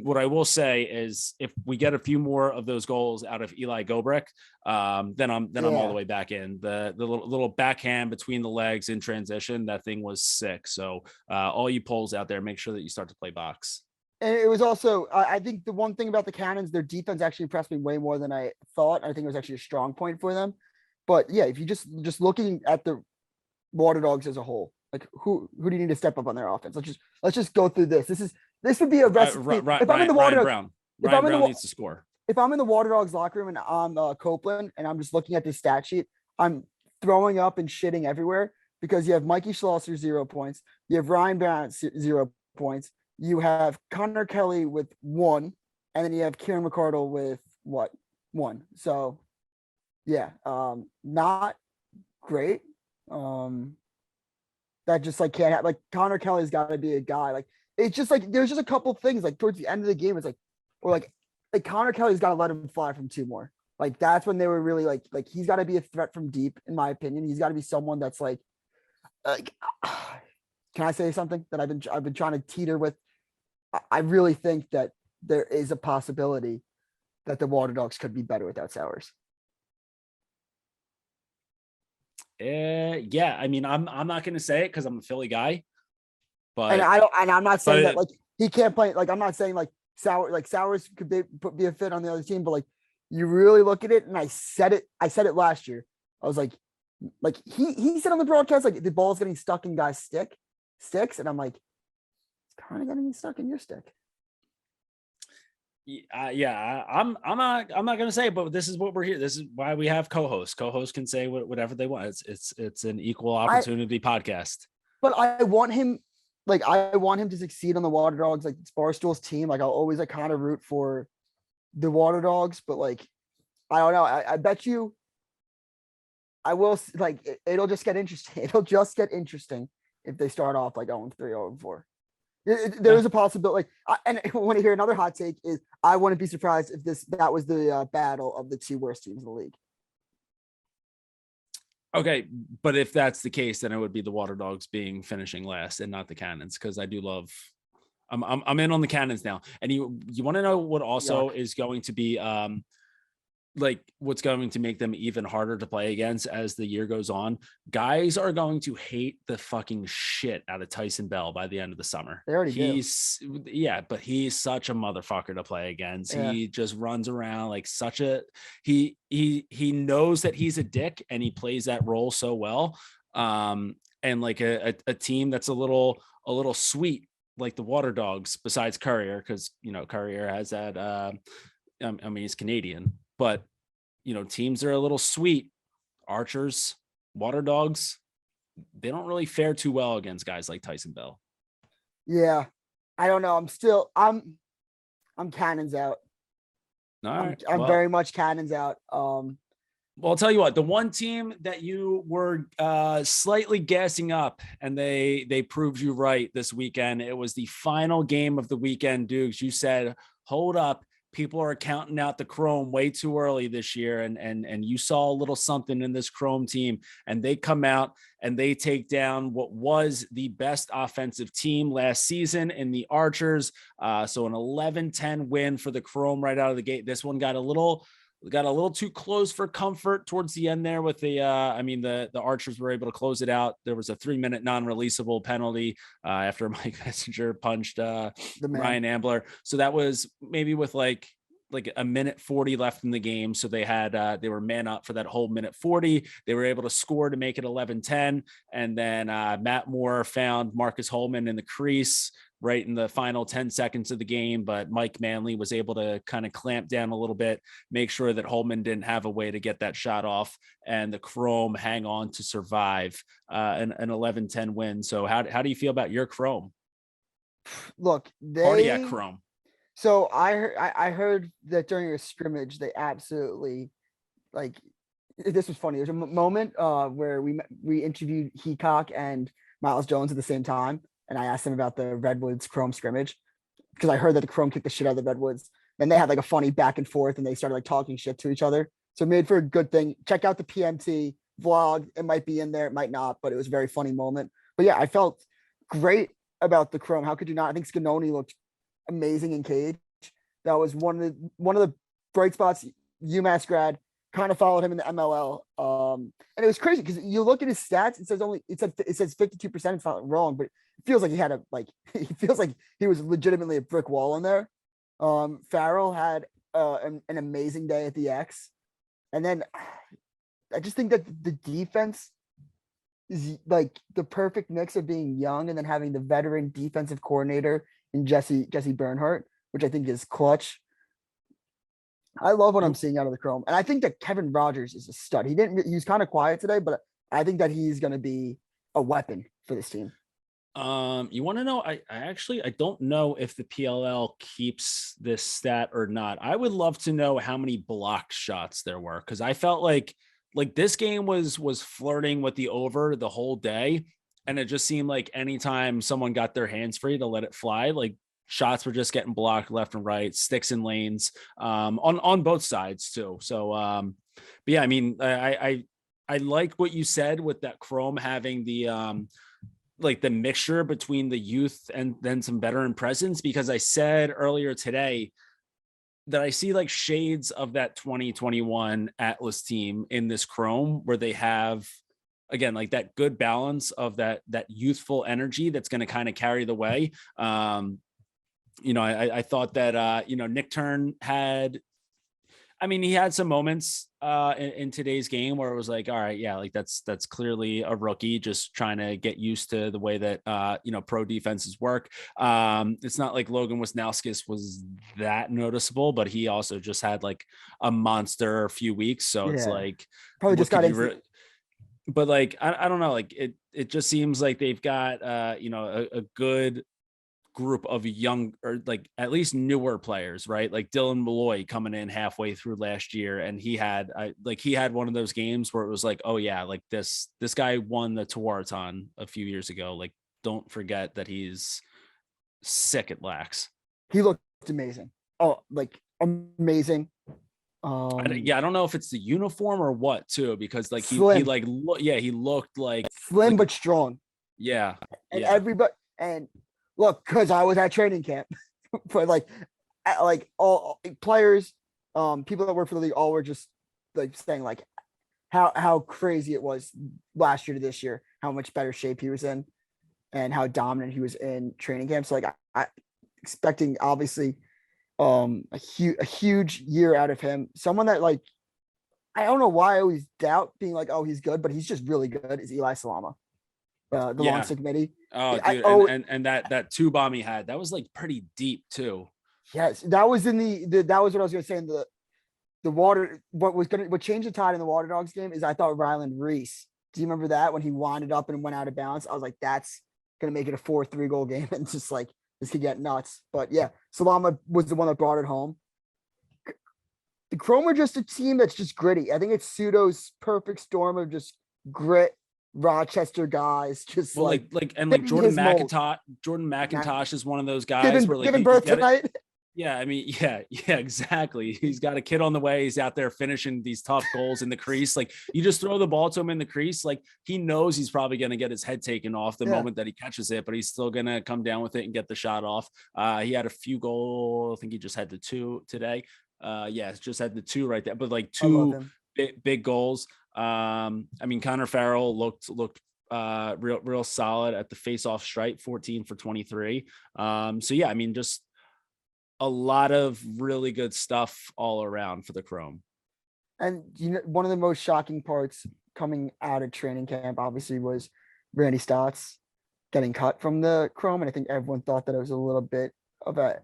Speaker 1: What I will say is if we get a few more of those goals out of Eli Gobrick, then I'm all the way back in. The little backhand between the legs in transition, that thing was sick. So all you polls out there, make sure that you start to play box.
Speaker 2: And it was also, I think the one thing about the Cannons, their defense actually impressed me way more than I thought. I think it was actually a strong point for them. But yeah, if you just looking at the WaterDogs as a whole, like who do you need to step up on their offense? Let's just go through this. This would be a recipe. If I'm in the WaterDogs,
Speaker 1: Ryan Brown needs to score.
Speaker 2: If I'm in the WaterDogs locker room and I'm Copeland and I'm just looking at this stat sheet, I'm throwing up and shitting everywhere because you have Mikey Schlosser 0 points, you have Ryan Brown 0 points. You have Connor Kelly with 1, and then you have Kieran McCardle with 1. So yeah, not great. That just like can't have, like Connor Kelly's got to be a guy. Like it's just like there's just a couple things like towards the end of the game, it's like or like Connor Kelly's got to let him fly from 2 more. Like that's when they were really like he's got to be a threat from deep, in my opinion. He's got to be someone that's like can I say something that I've been trying to teeter with? I really think that there is a possibility that the WaterDogs could be better without Sours.
Speaker 1: Yeah. I mean, I'm not going to say it because I'm a Philly guy, but
Speaker 2: I'm not saying that like he can't play. Like I'm not saying like Sours could be a fit on the other team, but like you really look at it, and I said it last year. I was like he said on the broadcast like the ball's getting stuck in guys' sticks, and I'm like, it's kind of getting stuck in your stick.
Speaker 1: Yeah, I'm not gonna say, but this is what we're here. This is why we have co-hosts. Co-hosts can say whatever they want. It's an equal opportunity podcast.
Speaker 2: But I want him to succeed on the WaterDogs, like it's Barstool's team. Like I'll always like kind of root for the WaterDogs, but like I don't know. I bet you I will like it'll just get interesting. It'll just get interesting if they start off like 0-3, 0-4. There is a possibility. And I want to hear another hot take is I wouldn't be surprised if that was the battle of the 2 worst teams in the league.
Speaker 1: Okay, but if that's the case, then it would be the WaterDogs finishing last and not the Cannons, because I do love. I'm in on the Cannons now, and you want to know what also is going to be like what's going to make them even harder to play against as the year goes on. Guys are going to hate the fucking shit out of Tyson Bell by the end of the summer.
Speaker 2: They already
Speaker 1: but he's such a motherfucker to play against.
Speaker 2: Yeah.
Speaker 1: He just runs around like such a he knows that he's a dick, and he plays that role so well. And like a team that's a little sweet like the WaterDogs, besides Courier, because Courier has that I mean he's Canadian. But, teams are a little sweet. Archers, WaterDogs, they don't really fare too well against guys like Tyson Bell.
Speaker 2: Yeah. I don't know. I'm cannons out.
Speaker 1: All right.
Speaker 2: I'm very much cannons out.
Speaker 1: Well, I'll tell you what, the one team that you were slightly gassing up and they proved you right this weekend. It was the final game of the weekend, Doogs. You said, hold up. People are counting out the Chrome way too early this year. And you saw a little something in this Chrome team, and they come out and they take down what was the best offensive team last season in the Archers. So an 11-10 win for the Chrome right out of the gate. This one got a little too close for comfort towards the end there with the Archers were able to close it out. There was a 3-minute non-releasable penalty after Mike Messenger punched Ryan Ambler. So that was maybe with like a minute 40 left in the game. So they were man up for that whole minute 40. They were able to score to make it 11-10. And then Matt Moore found Marcus Holman in the crease right in the final 10 seconds of the game, but Mike Manley was able to kind of clamp down a little bit, make sure that Holman didn't have a way to get that shot off, and the Chrome hang on to survive an 11-10 win. So how do you feel about your Chrome?
Speaker 2: Look,
Speaker 1: Cardiac Chrome.
Speaker 2: So I heard that during a scrimmage, they absolutely this was funny. There's a moment where we interviewed Heacock and Miles Jones at the same time. And I asked them about the Redwoods Chrome scrimmage because I heard that the Chrome kicked the shit out of the Redwoods. Then they had like a funny back and forth and they started like talking shit to each other. So it made for a good thing. Check out the PMT vlog. It might be in there. It might not, but it was a very funny moment. But yeah, I felt great about the Chrome. How could you not? I think Scanoni looked amazing in cage. That was one of the bright spots. UMass grad, kind of followed him in the MLL. And it was crazy because you look at his stats, it says 52%. It's not wrong, but it feels like he feels like he was legitimately a brick wall in there. Farrell had an amazing day at the X. And then I just think that the defense is like the perfect mix of being young and then having the veteran defensive coordinator in Jesse Bernhardt, which I think is clutch. I love what I'm seeing out of the Chrome. And I think that Kevin Rogers is a stud. He was kind of quiet today, but I think that he's going to be a weapon for this team.
Speaker 1: You want to know? I don't know if the PLL keeps this stat or not. I would love to know how many block shots there were, because I felt like this game was flirting with the over the whole day, and it just seemed like anytime someone got their hands free to let it fly, like shots were just getting blocked left and right, sticks and lanes, on both sides too. So, but yeah, I mean, I like what you said with that Chrome having the like the mixture between the youth and then some veteran presence, because I said earlier today that I see like shades of that 2021 Atlas team in this Chrome, where they have, again, like that good balance of that youthful energy that's going to kind of carry the way. I thought that, Nick Turn he had some moments in today's game where it was like, all right, yeah, like that's clearly a rookie just trying to get used to the way that, pro defenses work. It's not like Logan Wisnauskas was that noticeable, but he also just had like a monster few weeks. So it's like,
Speaker 2: probably just got into
Speaker 1: but like, I don't know, like it just seems like they've got, a good group of young, or like at least newer players, right? Like Dylan Malloy coming in halfway through last year, and he had one of those games where it was like, oh yeah, like this guy won the Tewaaraton a few years ago. Like, don't forget that he's sick at lax.
Speaker 2: He looked amazing. Oh, like amazing.
Speaker 1: I don't know if it's the uniform or what too, because like he looked like
Speaker 2: slim but strong.
Speaker 1: Yeah,
Speaker 2: and everybody, and look, because I was at training camp, but like all players, people that work for the league, all were just like saying like how crazy it was last year to this year, how much better shape he was in, and how dominant he was in training camp. So like I expecting obviously a huge year out of him. Someone that like, I don't know why I always doubt being like, oh, he's good, but he's just really good, is Eli Salama. The long committee.
Speaker 1: Oh, dude, and that two bomb he had, that was like pretty deep too.
Speaker 2: Yes, that was in that was what I was gonna say in the water. What changed the tide in the WaterDogs game is I thought Ryland Reese Do you remember that when he winded up and went out of bounds? I was like, that's gonna make it a 4-3 goal game, and just like this could get nuts. But yeah, Salama was the one that brought it home. The Chrome are just a team that's just gritty. I think it's Pseudo's perfect storm of just grit, Rochester guys, just
Speaker 1: Well,
Speaker 2: like
Speaker 1: and
Speaker 2: fitting
Speaker 1: Jordan
Speaker 2: his mold.
Speaker 1: McIntosh is one of those guys where
Speaker 2: giving birth tonight.
Speaker 1: Yeah, I mean, yeah, exactly. He's got a kid on the way. He's out there finishing these tough goals in the crease. Like, you just throw the ball to him in the crease. Like, he knows he's probably going to get his head taken off the moment that he catches it, but he's still going to come down with it and get the shot off. He had a few goals. I think he just had the 2 today. Just had the 2 right there, but like 2 big goals. I mean, Connor Farrell looked real solid at the face-off strike, 14 for 23. So yeah, I mean, just a lot of really good stuff all around for the Chrome.
Speaker 2: And one of the most shocking parts coming out of training camp obviously was Randy Stotts getting cut from the Chrome, and I think everyone thought that it was a little bit of a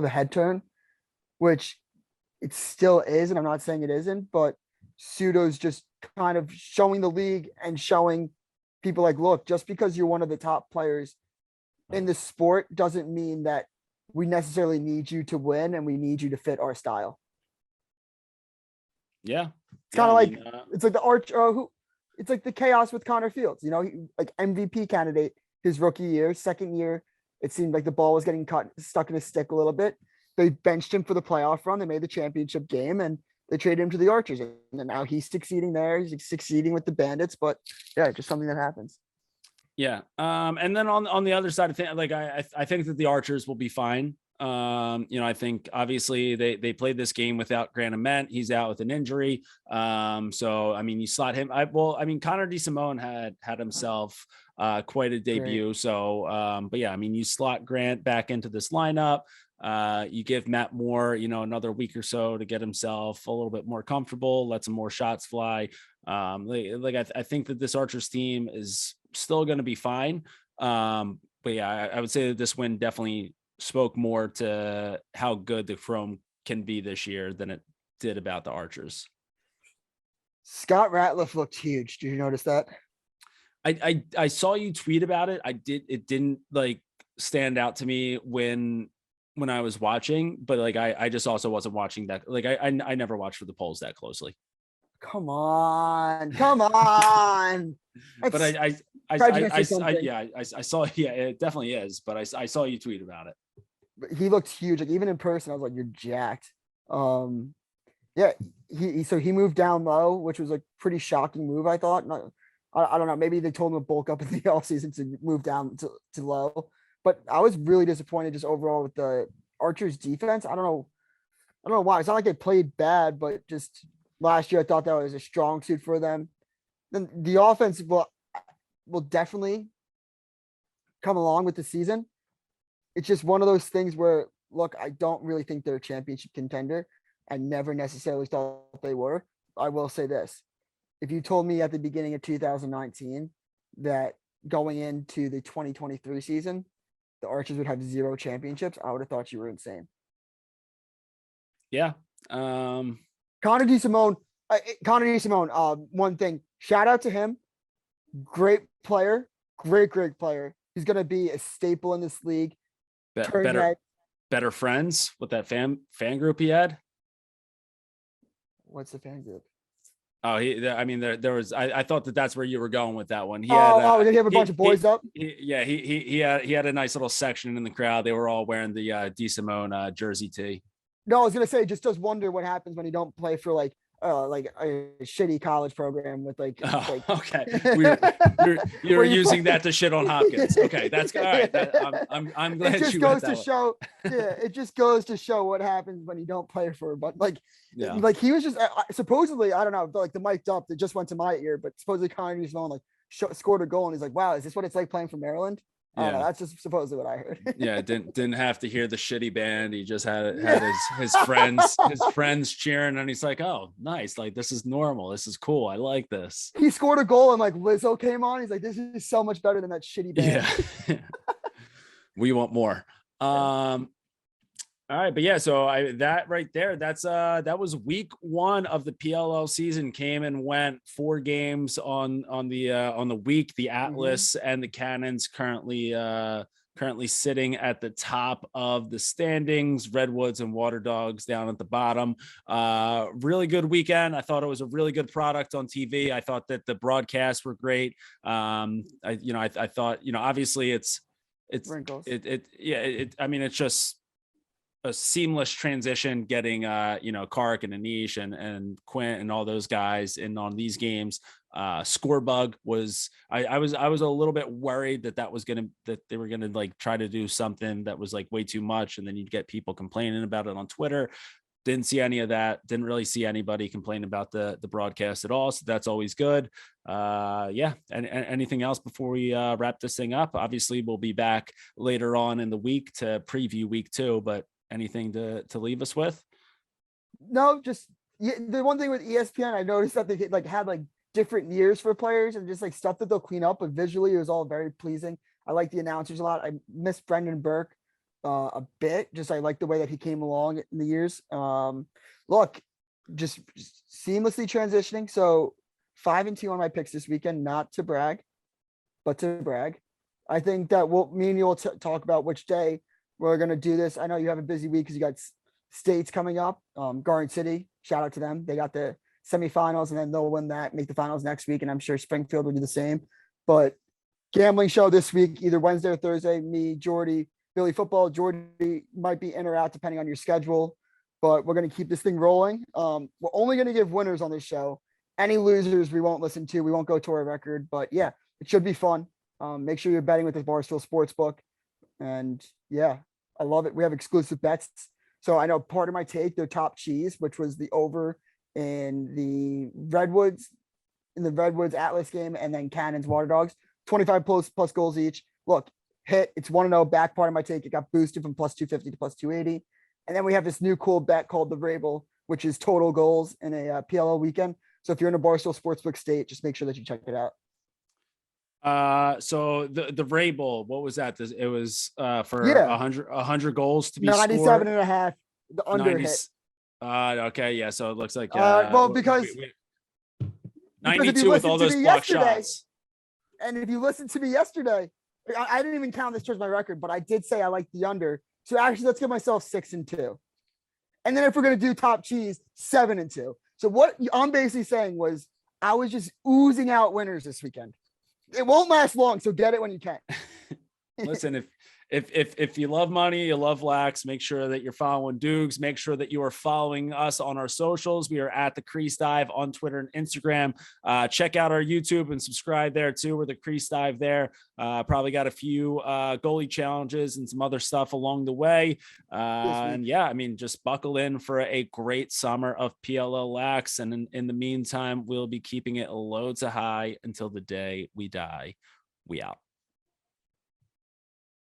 Speaker 2: head turn, which it still is, and I'm not saying it isn't, but Pseudo's just kind of showing the league and showing people like, look, just because you're one of the top players in the sport doesn't mean that we necessarily need you to win, and we need you to fit our style.
Speaker 1: Yeah.
Speaker 2: It's kind of it's like the it's like the chaos with Connor Fields, like MVP candidate his rookie year, second year. It seemed like the ball was getting stuck in his stick a little bit. They benched him for the playoff run. They made the championship game, and they traded him to the Archers. And now he's succeeding there. He's succeeding with the Bandits, but yeah, just something that happens.
Speaker 1: Yeah. And then on the other side of things, like I think that the Archers will be fine. I think obviously they played this game without Grant Ament. He's out with an injury. So I mean, you slot him. Connor DeSimone had himself quite a debut. Great. So but yeah, I mean, you slot Grant back into this lineup. You give Matt Moore, another week or so to get himself a little bit more comfortable, let some more shots fly. I think that this Archers team is still going to be fine. But yeah, I would say that this win definitely spoke more to how good the Chrome can be this year than it did about the Archers.
Speaker 2: Scott Ratliff looked huge. Did you notice that?
Speaker 1: I saw you tweet about it. It didn't like stand out to me when I was watching, but like I just also wasn't watching that. Like I never watched for the polls that closely.
Speaker 2: Come on.
Speaker 1: But I saw, yeah, it definitely is. But I saw you tweet about it.
Speaker 2: He looked huge. Like even in person, I was like, you're jacked. Yeah, he moved down low, which was a pretty shocking move, I thought. I don't know. Maybe they told him to bulk up in the offseason to move down to low. But I was really disappointed just overall with the Archers defense. I don't know why. It's not like they played bad, but just last year I thought that was a strong suit for them. Then the offense will definitely come along with the season. It's just one of those things where, look, I don't really think they're a championship contender. I never necessarily thought they were. I will say this. If you told me at the beginning of 2019 that going into the 2023 season, the Archers would have 0 championships, I would have thought you were insane.
Speaker 1: Yeah.
Speaker 2: Connor DeSimone, one thing, shout out to him. Great player. Great player. He's going to be a staple in this league.
Speaker 1: Better friends with that fan group he had.
Speaker 2: What's the fan group?
Speaker 1: Oh, there was. I thought that's where you were going with that one.
Speaker 2: Did he have a bunch of boys up?
Speaker 1: He had a nice little section in the crowd. They were all wearing the DeSimone jersey tee.
Speaker 2: No, I was gonna say, just does wonder what happens when you don't play for like a shitty college program with
Speaker 1: okay. You're using that to shit on Hopkins. Okay, that's all right. I'm glad
Speaker 2: it just goes to show what happens when you don't play for, but he was just supposedly, I don't know, like the mic'd up that just went to my ear, but supposedly Connor DeSimone scored a goal and he's like, wow, is this what it's like playing for Maryland? Yeah, that's just supposedly what I heard.
Speaker 1: Yeah, didn't have to hear the shitty band. He just had his friends cheering, and he's like, "Oh, nice! Like this is normal. This is cool. I like this."
Speaker 2: He scored a goal, and like Lizzo came on. He's like, "This is so much better than that shitty band."
Speaker 1: Yeah, we want more. All right, but yeah, so that right there, that was week 1 of the PLL season. Came and went 4 games on the week. The Atlas and the Cannons currently sitting at the top of the standings. Redwoods and WaterDogs down at the bottom. Really good weekend. I thought it was a really good product on TV. I thought that the broadcasts were great. I thought, obviously it's
Speaker 2: Wrinkles.
Speaker 1: I mean, it's just a seamless transition getting Kark and Anish and Quint and all those guys in on these games. Score bug was I was a little bit worried that they were gonna like try to do something that was like way too much, and then you'd get people complaining about it on Twitter. Didn't see any of that. Didn't really see anybody complain about the broadcast at all. So that's always good. And anything else before we wrap this thing up? Obviously, we'll be back later on in the week to preview week 2, but anything to leave us with?
Speaker 2: No, just the one thing with ESPN, I noticed that they had different years for players and just stuff that they'll clean up, but visually it was all very pleasing. I like the announcers a lot. I miss Brendan Burke a bit. Just I like the way that he came along in the years. Look, just seamlessly transitioning. So 5-2 on my picks this weekend, not to brag, but to brag. I think that me and you will talk about which day we're going to do this. I know you have a busy week because you got states coming up. Garden City, shout out to them. They got the semifinals and then they'll win that, make the finals next week. And I'm sure Springfield will do the same. But gambling show this week, either Wednesday or Thursday, me, Jordie, Billy Football. Jordie might be in or out depending on your schedule, but we're going to keep this thing rolling. We're only going to give winners on this show. Any losers we won't listen to. We won't go to our record, but yeah, it should be fun. Make sure you're betting with the Barstool Sportsbook. And yeah, I love it. We have exclusive bets. So I know part of my take, their top cheese, which was the over in the Redwoods Atlas game, and then Cannons WaterDogs, 25 plus goals each. Look, hit. It's 1-0. Back part of my take. It got boosted from plus 250 to plus 280. And then we have this new cool bet called the Rabel, which is total goals in a PLL weekend. So if you're in a Barstool Sportsbook state, just make sure that you check it out.
Speaker 1: So the Rabel, what was that? It was for 100 goals to be
Speaker 2: 97
Speaker 1: scored.
Speaker 2: and a half. The under
Speaker 1: 90,
Speaker 2: hit.
Speaker 1: Okay, yeah. So it looks like
Speaker 2: because
Speaker 1: 92 with all those block shots.
Speaker 2: And if you listened to me yesterday, I didn't even count this towards my record, but I did say I like the under. So actually, let's give myself 6-2. And then if we're gonna do top cheese, 7-2. So what I'm basically saying was I was just oozing out winners this weekend. It won't last long, so get it when you can.
Speaker 1: Listen, if you love money, you love lax, make sure that you're following Doogs. Make sure that you are following us on our socials. We are at the Crease Dive on Twitter and Instagram. Check out our YouTube and subscribe there too. We're the Crease Dive there. Probably got a few goalie challenges and some other stuff along the way. And yeah, I mean, just buckle in for a great summer of PLL lax. And in the meantime, we'll be keeping it low to high until the day we die. We out.